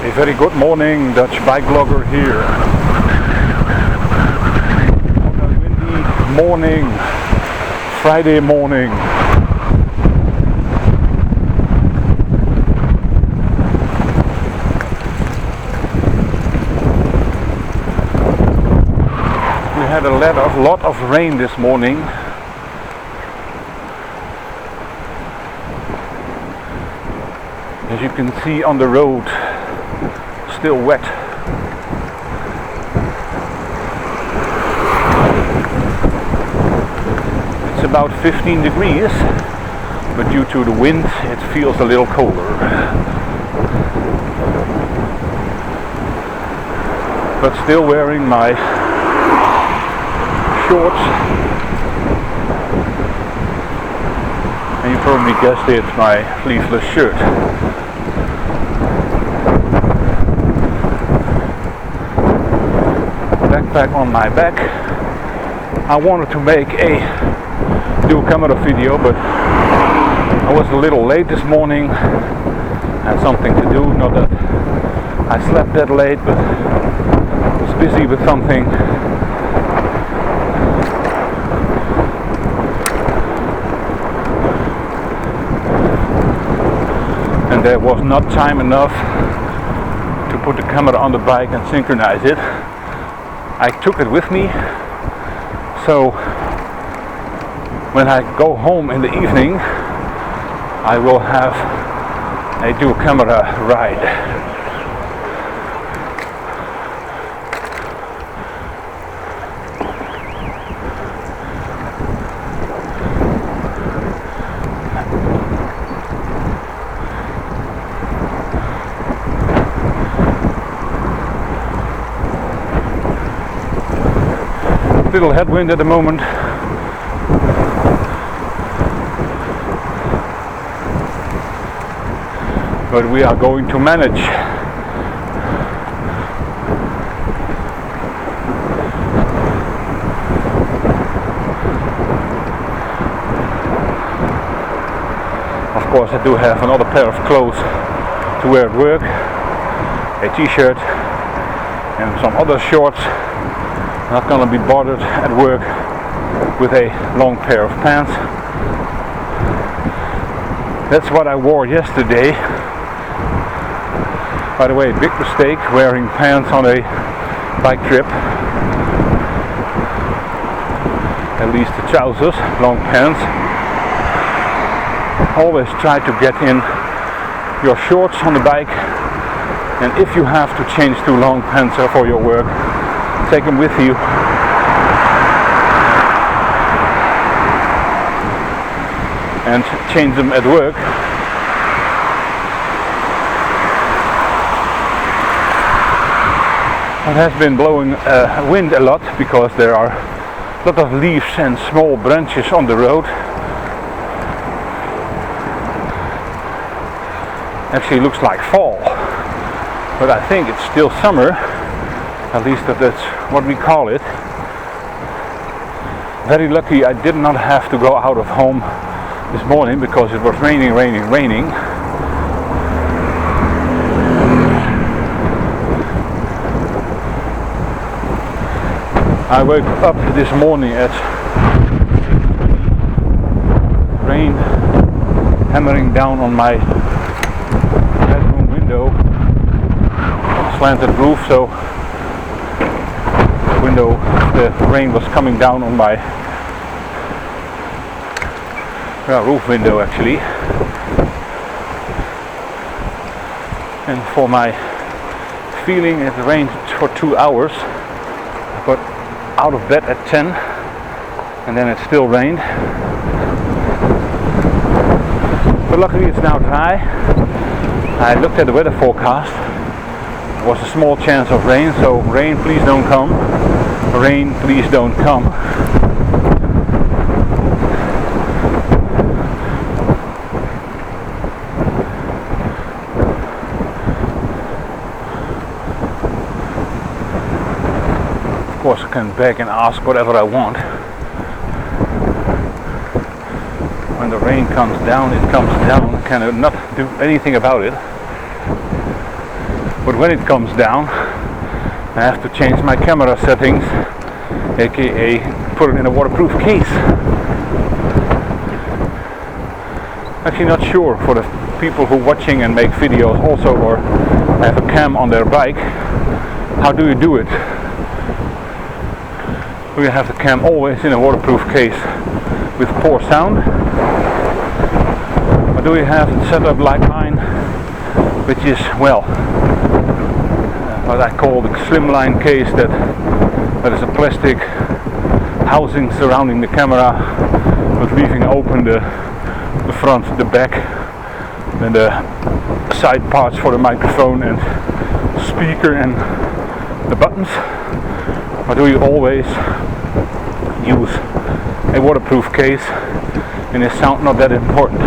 A very good morning, Dutch bike blogger here. On a windy morning, Friday morning. We had a lot of rain this morning. As you can see on the road, still wet. It's about 15 degrees, but due to the wind it feels a little colder. But still wearing my shorts. And you probably guessed it, my sleeveless shirt. Backpack on my back. I wanted to do a camera video, but I was a little late this morning. Had something to do. Not that I slept that late, but I was busy with something. And there was not time enough to put the camera on the bike and synchronize it. I took it with me, so when I go home in the evening I will have a dual camera ride. Little headwind at the moment. But we are going to manage. Of course I do have another pair of clothes to wear at work. A t-shirt and some other shorts. Not gonna be bothered at work with a long pair of pants. That's what I wore yesterday. By the way, big mistake wearing pants on a bike trip. At least the trousers, long pants. Always try to get in your shorts on the bike, and if you have to change to long pants for your work, take them with you. And change them at work. It has been blowing wind a lot because there are a lot of leaves and small branches on the road. Actually looks like fall, but I think it's still summer. At least that's what we call it. Very lucky I did not have to go out of home this morning because it was raining. I woke up this morning at rain hammering down on my bedroom window. Slanted roof, so the rain was coming down on my roof window actually. And for my feeling it rained for 2 hours. I got out of bed at 10 and then it still rained. But luckily it's now dry. I looked at the weather forecast. There was a small chance of rain, so rain please don't come. Rain please don't come. Of course I can beg and ask whatever I want. When the rain comes down, it comes down. I cannot do anything about it. But when it comes down, I have to change my camera settings, aka put it in a waterproof case. Actually not sure for the people who watching and make videos also or have a cam on their bike, how do you do it? Do you have the cam always in a waterproof case with poor sound? Or do you have it set up like mine, which is, well, what I call the slimline case, that is a plastic housing surrounding the camera, but leaving open the front, the back, and the side parts for the microphone and speaker and the buttons? Or do you always use a waterproof case and is sound not that important?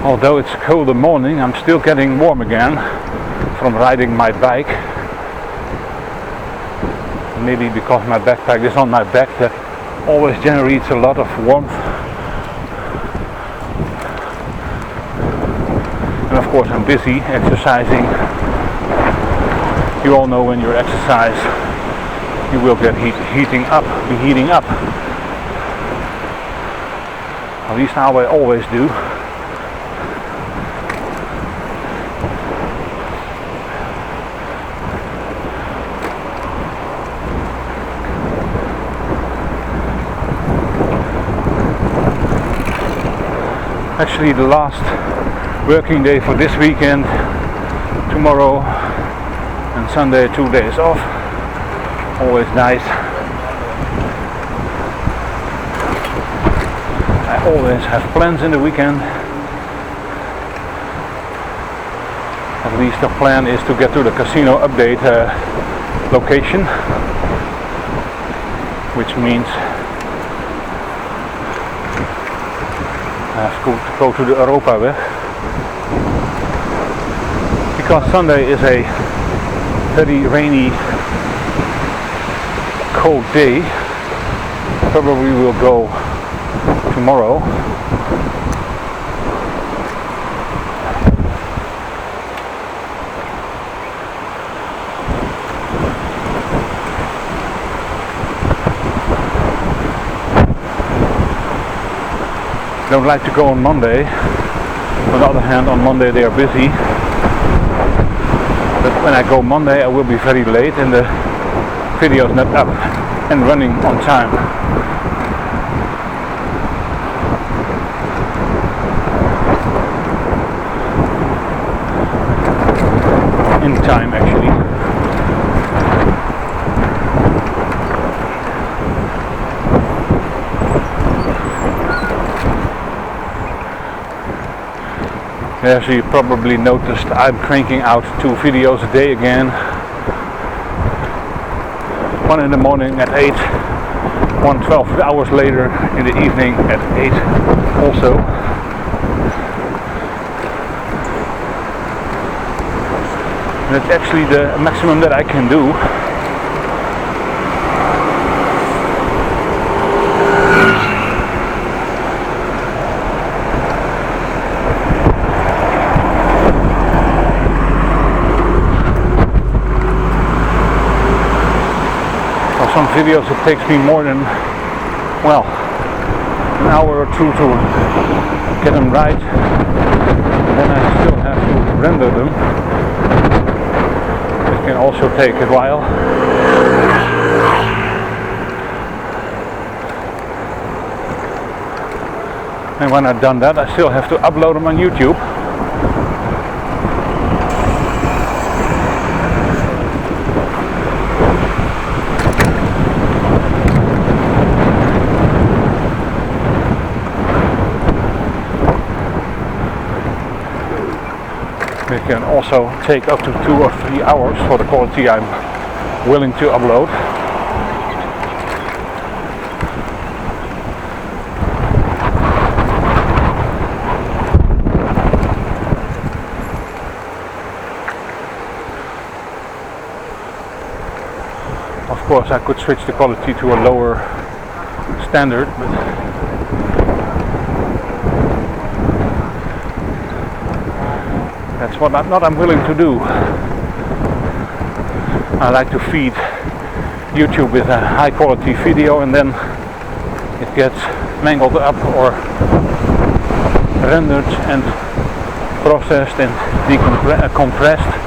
Although it's colder morning, I'm still getting warm again from riding my bike. Maybe because my backpack is on my back, that always generates a lot of warmth. And of course I'm busy exercising. You all know when you exercise, you will get heating up. At least now I always do. Actually the last working day for this weekend, tomorrow and Sunday, 2 days off, always nice. I always have plans in the weekend. At least the plan is to get to the casino update location, which means I have to go to the Europaweg, because Sunday is a very rainy, cold day. Probably will go tomorrow. Don't like to go on Monday. On the other hand, on Monday they are busy. But when I go Monday, I will be very late and the video is not up and running on time. In time, actually. As you probably noticed, I'm cranking out 2 videos a day again. One in the morning at 8, one 12 hours later in the evening at 8 also. And it's actually the maximum that I can do. Some videos it takes me more than, well, an hour or 2 to get them right, and then I still have to render them. It can also take a while. And when I've done that, I still have to upload them on YouTube. It can also take up to 2 or 3 hours for the quality I'm willing to upload. course I could switch the quality to a lower standard, but that's what I'm willing to do. I like to feed YouTube with a high quality video, and then it gets mangled up or rendered and processed and compressed.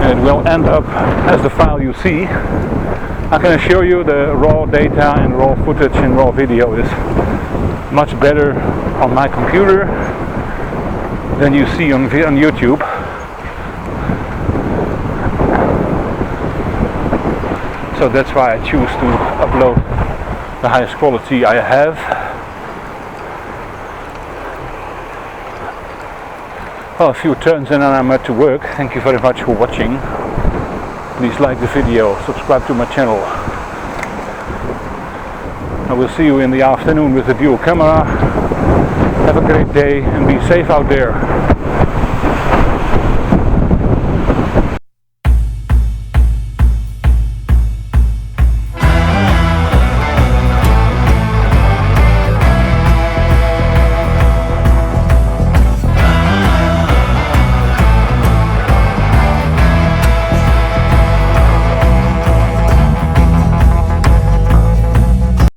And it will end up as the file you see. I can assure you the raw data and raw footage and raw video is much better on my computer than you see on YouTube. So that's why I choose to upload the highest quality I have. Well, a few turns and then I'm at to work. Thank you very much for watching. Please like the video, subscribe to my channel. I will see you in the afternoon with the dual camera. Have a great day and be safe out there.